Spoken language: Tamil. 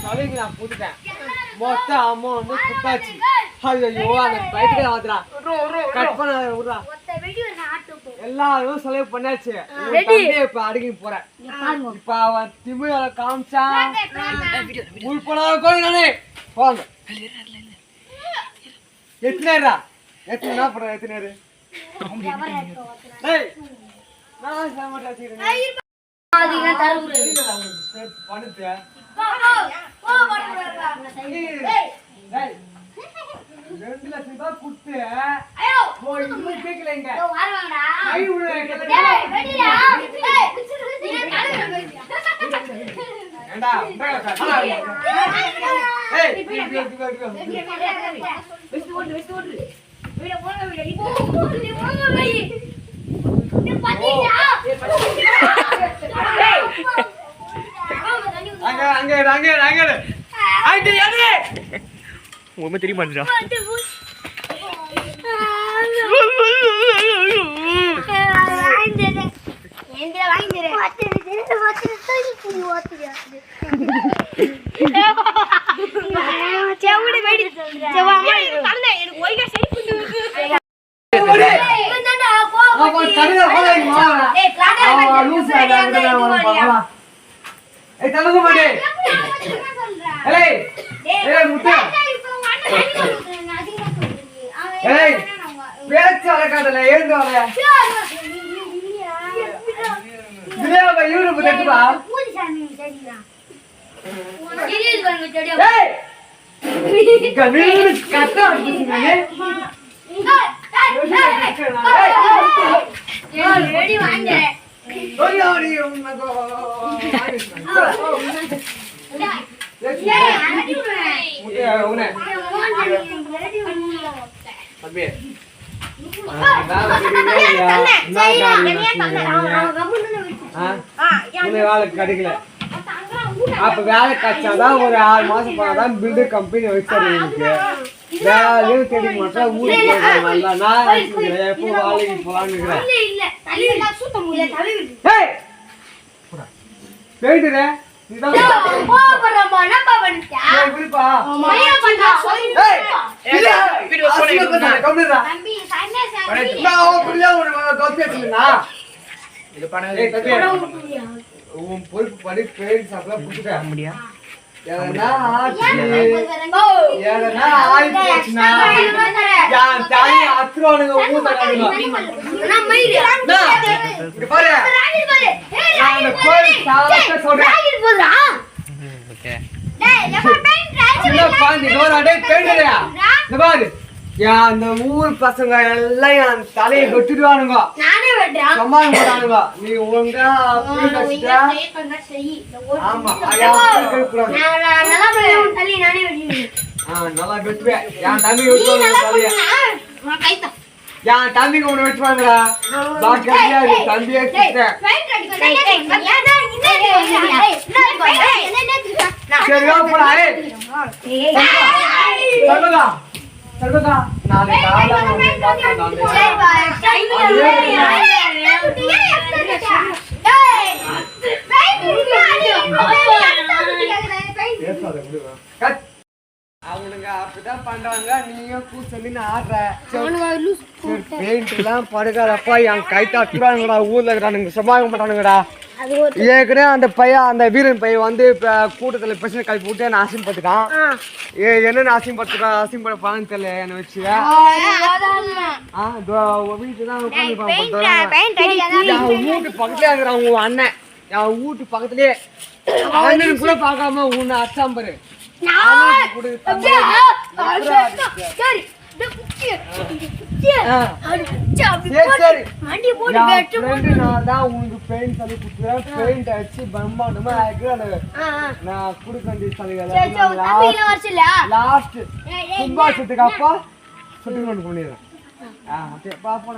சொல்லிங்க நான் போட்டுட்டேன் மொத்தம் அமௌண்ட் குத்தாச்சு ஐயோ அந்த பைட்டுக்கு வந்துடா கட் பண்ண விடுறா எல்லாரும் செலவு பண்ணாச்சு இப்ப அடங்கி போறேன் இப்ப அவன் திமிழ காமிச்சா உள்படாத நானே போங்க எத்தனை எத்தனை போடுறேன் எத்தனை $2 லட்சம் குடுத்து கேட்கலங்க ஒண்ணுமே தெரிய மாட்டேடா பேச்சு வளர்க்காதல எழுந்து வர யூடியூப் தட்டுப்பா வேலை கிடைக்கல அப்ப வேலை கிடைச்சாதான் ஒரு 6 மாசம் போனாதான் பில்டர் கம்பெனி வச்சாரு எனக்கு வேலையும் கிடைக்க மாட்டேன் ஊருக்கு நல்லா நான் எப்போ வேலைக்கு போலான்னு போயிட்டுறேன் பொறுப்பு படி பெயின் சாப்பிட புடிச்சுக்க முடியா எதனா ஆயிடுச்சுன்னா என் தாய் அத்துருவானுங்க ஊத்தானுங்க பாரு கோயில் சாப்பிட்ட சொல்றேன் அந்த ஊர் பசங்க எல்லாம் என் தலையை வெட்டிடுவானுங்க சமாளம் போட்டானுங்க நீ ஒழுங்கா ஆமா நல்லா வெட்டுவேன் என் தம்பி வெட்டுவாங்க என் தம்பிக்கு ஒண்ணு வெட்டுவாங்களா தம்பியே சரி போடா சர்வதா நாளை அவனுங்க அப்படிதான் பண்றாங்க நீயும் கூச்சலி ஆடுற பெயிண்ட் எல்லாம் படுக்காதப்பா என் கை தாக்குறானுங்கடா ஊர்ல இருக்கிறானுங்க சமாளிக்க மாட்டானுங்கடா ஏற்கனவே அந்த பையன் அந்த வீரன் பையன் வந்து இப்ப கூட்டத்துல பிரச்சனை கல்வி விட்டு என்ன அசிங்கப்பட்டுக்கான் என்னன்னு அசிங்கப்படப்பான்னு தெரியல என்ன வச்சு வீட்டுதான் வீட்டு பக்கத்துலயே இருக்கிறான் உன் அண்ணன் என் வீட்டு பக்கத்துலயே அண்ணன் கூட பார்க்காம உன்னை அச்சாம்பரு உனக்கு பெயிண்ட் சொல்லி கொடுத்துறேன் பெயிண்ட் அடிச்சு பிரம்மாண்டமா நான் கொடுக்க வேண்டிய லாஸ்ட் கும்பாசத்துக்கு அப்பா சுட்டு கொண்டு பண்ணிடுறேன் பாப்பா